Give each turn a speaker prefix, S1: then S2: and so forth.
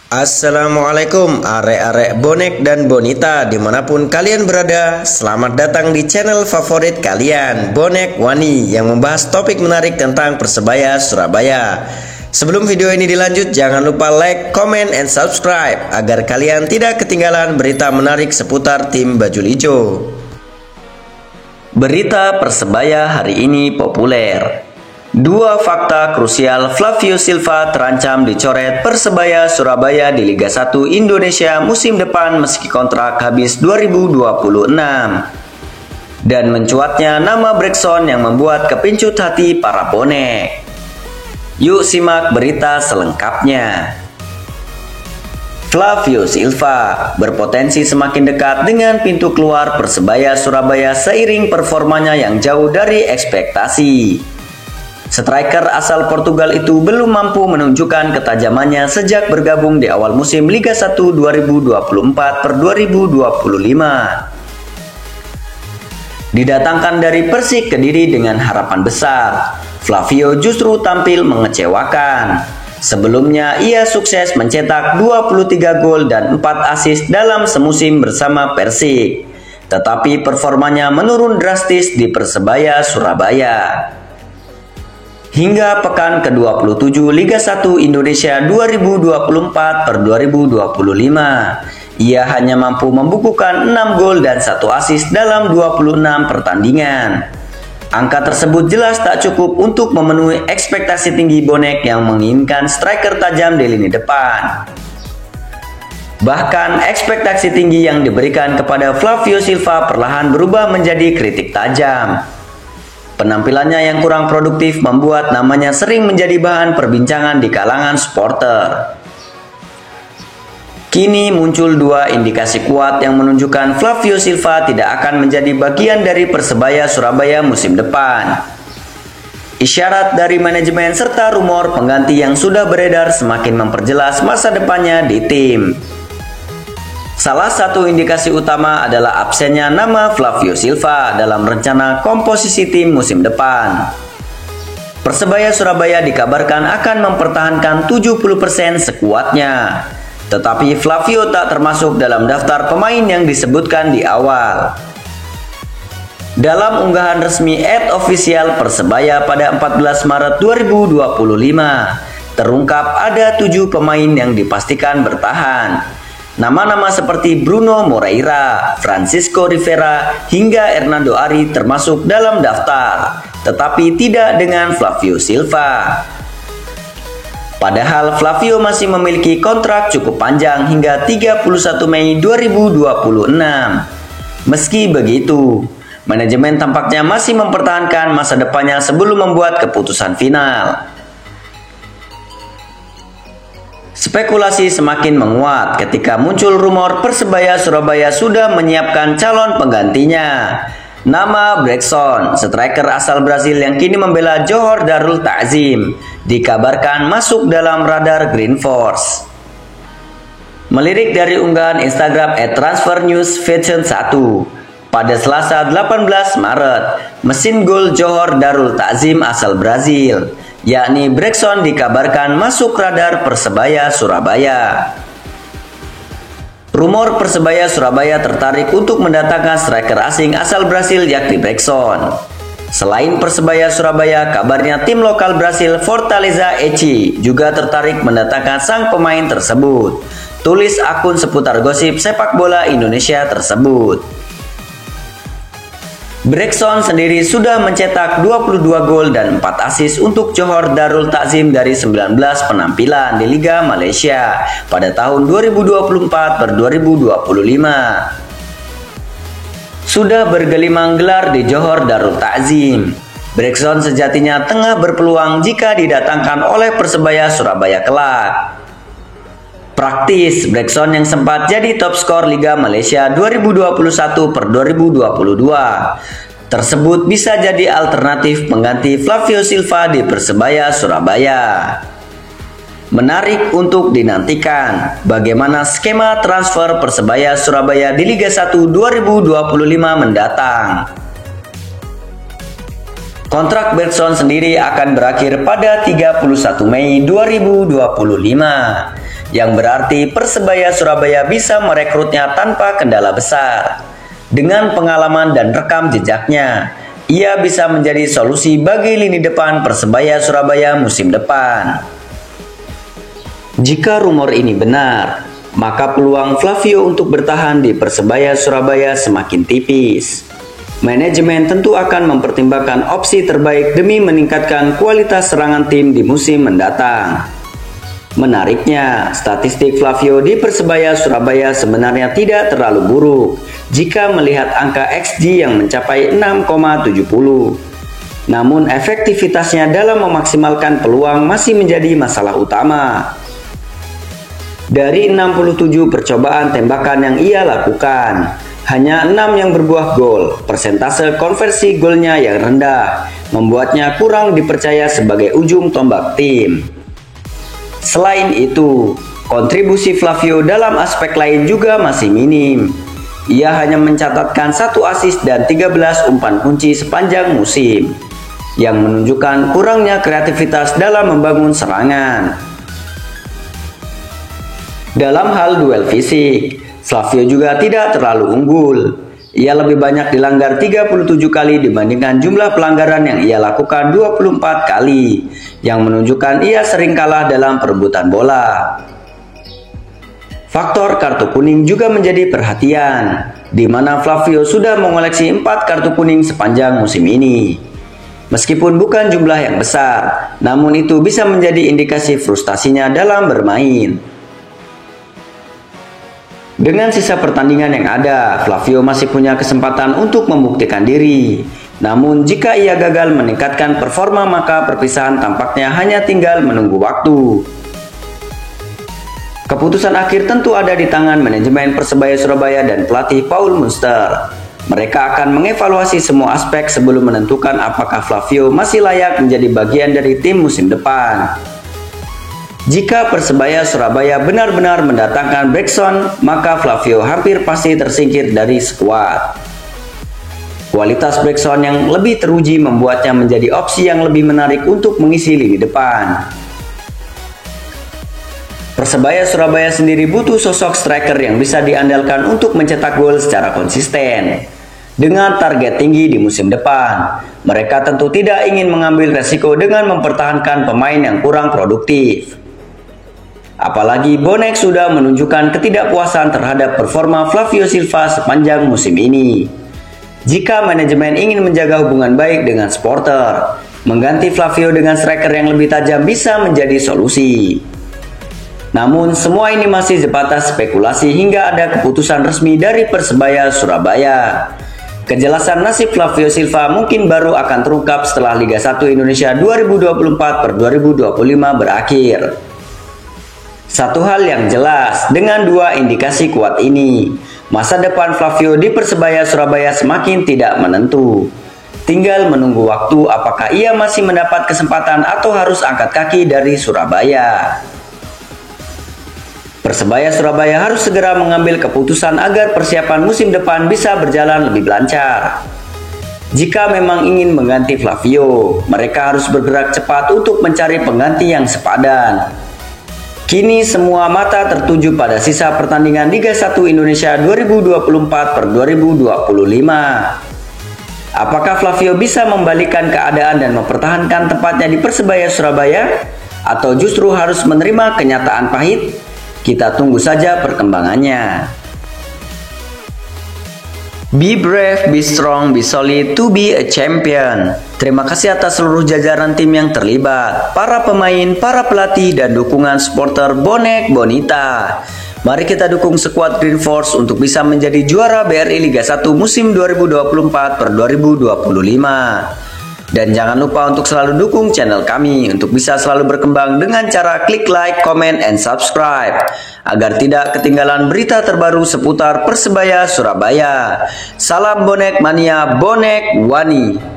S1: Assalamualaikum arek-arek bonek dan bonita dimanapun kalian berada. Selamat datang di channel favorit kalian, Bonek Wani, yang membahas topik menarik tentang Persebaya Surabaya. Sebelum video ini dilanjut, jangan lupa like, comment, and subscribe agar kalian tidak ketinggalan berita menarik seputar tim bajul ijo. Berita Persebaya hari ini populer. Dua fakta krusial Flavio Silva terancam dicoret Persebaya Surabaya di Liga 1 Indonesia musim depan meski kontrak habis 2026. Dan mencuatnya nama Brexon yang membuat kepincut hati para bonek. Yuk simak berita selengkapnya. Flavio Silva berpotensi semakin dekat dengan pintu keluar Persebaya Surabaya seiring performanya yang jauh dari ekspektasi. Striker asal Portugal itu belum mampu menunjukkan ketajamannya sejak bergabung di awal musim Liga 1 2024-2025. Didatangkan dari Persik Kediri dengan harapan besar, Flavio justru tampil mengecewakan. Sebelumnya ia sukses mencetak 23 gol dan 4 assist dalam semusim bersama Persik. Tetapi performanya menurun drastis di Persebaya Surabaya. Hingga pekan ke-27 Liga 1 Indonesia 2024-2025, ia hanya mampu membukukan 6 gol dan 1 assist dalam 26 pertandingan. Angka tersebut jelas tak cukup untuk memenuhi ekspektasi tinggi bonek yang menginginkan striker tajam di lini depan. Bahkan ekspektasi tinggi yang diberikan kepada Flavio Silva perlahan berubah menjadi kritik tajam. Penampilannya yang kurang produktif membuat namanya sering menjadi bahan perbincangan di kalangan supporter. Kini muncul dua indikasi kuat yang menunjukkan Flavio Silva tidak akan menjadi bagian dari Persebaya Surabaya musim depan. Isyarat dari manajemen serta rumor pengganti yang sudah beredar semakin memperjelas masa depannya di tim. Salah satu indikasi utama adalah absennya nama Flavio Silva dalam rencana komposisi tim musim depan. Persebaya Surabaya dikabarkan akan mempertahankan 70% sekuatnya. Tetapi Flavio tak termasuk dalam daftar pemain yang disebutkan di awal. Dalam unggahan resmi @official Persebaya pada 14 Maret 2025, terungkap ada 7 pemain yang dipastikan bertahan. Nama-nama seperti Bruno Moreira, Francisco Rivera, hingga Hernando Ari termasuk dalam daftar, tetapi tidak dengan Flavio Silva. Padahal Flavio masih memiliki kontrak cukup panjang hingga 31 Mei 2026. Meski begitu, manajemen tampaknya masih mempertahankan masa depannya sebelum membuat keputusan final. Spekulasi semakin menguat ketika muncul rumor Persebaya Surabaya sudah menyiapkan calon penggantinya. Nama Brexon, striker asal Brasil yang kini membela Johor Darul Ta'zim, dikabarkan masuk dalam radar Green Force. Melirik dari unggahan Instagram @transfernews-fashion1, pada Selasa 18 Maret, mesin gol Johor Darul Ta'zim asal Brazil, yakni Brexon, dikabarkan masuk radar Persebaya Surabaya. Rumor Persebaya Surabaya tertarik untuk mendatangkan striker asing asal Brasil yakni Brexon. Selain Persebaya Surabaya, kabarnya tim lokal Brasil Fortaleza FC juga tertarik mendatangkan sang pemain tersebut. Tulis akun seputar gosip sepak bola Indonesia tersebut. Brexon sendiri sudah mencetak 22 gol dan 4 assist untuk Johor Darul Ta'zim dari 19 penampilan di Liga Malaysia pada tahun 2024-2025. Sudah bergelimang gelar di Johor Darul Ta'zim, Brexon sejatinya tengah berpeluang jika didatangkan oleh Persebaya Surabaya kelak. Praktis, Brexon yang sempat jadi top skor Liga Malaysia 2021-2022 tersebut bisa jadi alternatif pengganti Flavio Silva di Persebaya Surabaya. Menarik untuk dinantikan bagaimana skema transfer Persebaya Surabaya di Liga 1 2025 mendatang. Kontrak Brexon sendiri akan berakhir pada 31 Mei 2025. yang berarti Persebaya Surabaya bisa merekrutnya tanpa kendala besar. Dengan pengalaman dan rekam jejaknya, ia bisa menjadi solusi bagi lini depan Persebaya Surabaya musim depan. Jika rumor ini benar, maka peluang Flavio untuk bertahan di Persebaya Surabaya semakin tipis. Manajemen tentu akan mempertimbangkan opsi terbaik demi meningkatkan kualitas serangan tim di musim mendatang. Menariknya, statistik Flavio di Persebaya Surabaya sebenarnya tidak terlalu buruk jika melihat angka XG yang mencapai 6,70. Namun efektivitasnya dalam memaksimalkan peluang masih menjadi masalah utama. Dari 67 percobaan tembakan yang ia lakukan, hanya 6 yang berbuah gol. Persentase konversi golnya yang rendah membuatnya kurang dipercaya sebagai ujung tombak tim. Selain itu, kontribusi Flavio dalam aspek lain juga masih minim. Ia hanya mencatatkan 1 assist dan 13 umpan kunci sepanjang musim, yang menunjukkan kurangnya kreativitas dalam membangun serangan. Dalam hal duel fisik, Flavio juga tidak terlalu unggul. Ia lebih banyak dilanggar 37 kali dibandingkan jumlah pelanggaran yang ia lakukan 24 kali, yang menunjukkan ia sering kalah dalam perebutan bola. Faktor kartu kuning juga menjadi perhatian, di mana Flavio sudah mengoleksi 4 kartu kuning sepanjang musim ini. Meskipun bukan jumlah yang besar, namun itu bisa menjadi indikasi frustasinya dalam bermain. Dengan sisa pertandingan yang ada, Flavio masih punya kesempatan untuk membuktikan diri. Namun jika ia gagal meningkatkan performa, maka perpisahan tampaknya hanya tinggal menunggu waktu. Keputusan akhir tentu ada di tangan manajemen Persebaya Surabaya dan pelatih Paul Munster. Mereka akan mengevaluasi semua aspek sebelum menentukan apakah Flavio masih layak menjadi bagian dari tim musim depan. Jika Persebaya Surabaya benar-benar mendatangkan Brexon, maka Flavio hampir pasti tersingkir dari skuad. Kualitas Brexon yang lebih teruji membuatnya menjadi opsi yang lebih menarik untuk mengisi lini depan. Persebaya Surabaya sendiri butuh sosok striker yang bisa diandalkan untuk mencetak gol secara konsisten. Dengan target tinggi di musim depan, mereka tentu tidak ingin mengambil resiko dengan mempertahankan pemain yang kurang produktif. Apalagi Bonek sudah menunjukkan ketidakpuasan terhadap performa Flavio Silva sepanjang musim ini. Jika manajemen ingin menjaga hubungan baik dengan supporter, mengganti Flavio dengan striker yang lebih tajam bisa menjadi solusi. Namun semua ini masih sebatas spekulasi hingga ada keputusan resmi dari Persebaya Surabaya. Kejelasan nasib Flavio Silva mungkin baru akan terungkap setelah Liga 1 Indonesia 2024/2025 berakhir. Satu hal yang jelas, dengan dua indikasi kuat ini, masa depan Flavio di Persebaya Surabaya semakin tidak menentu. Tinggal menunggu waktu apakah ia masih mendapat kesempatan atau harus angkat kaki dari Surabaya. Persebaya Surabaya harus segera mengambil keputusan agar persiapan musim depan bisa berjalan lebih lancar. Jika memang ingin mengganti Flavio, mereka harus bergerak cepat untuk mencari pengganti yang sepadan. Kini semua mata tertuju pada sisa pertandingan Liga 1 Indonesia 2024/2025. Apakah Flavio bisa membalikan keadaan dan mempertahankan tempatnya di Persebaya Surabaya? Atau justru harus menerima kenyataan pahit? Kita tunggu saja perkembangannya. Be brave, be strong, be solid to be a champion. Terima kasih atas seluruh jajaran tim yang terlibat, para pemain, para pelatih, dan dukungan supporter Bonek Bonita. Mari kita dukung skuad Green Force untuk bisa menjadi juara BRI Liga 1 musim 2024/2025. Dan jangan lupa untuk selalu dukung channel kami untuk bisa selalu berkembang dengan cara klik like, comment, and subscribe agar tidak ketinggalan berita terbaru seputar Persebaya Surabaya. Salam Bonek Mania, Bonek Wani.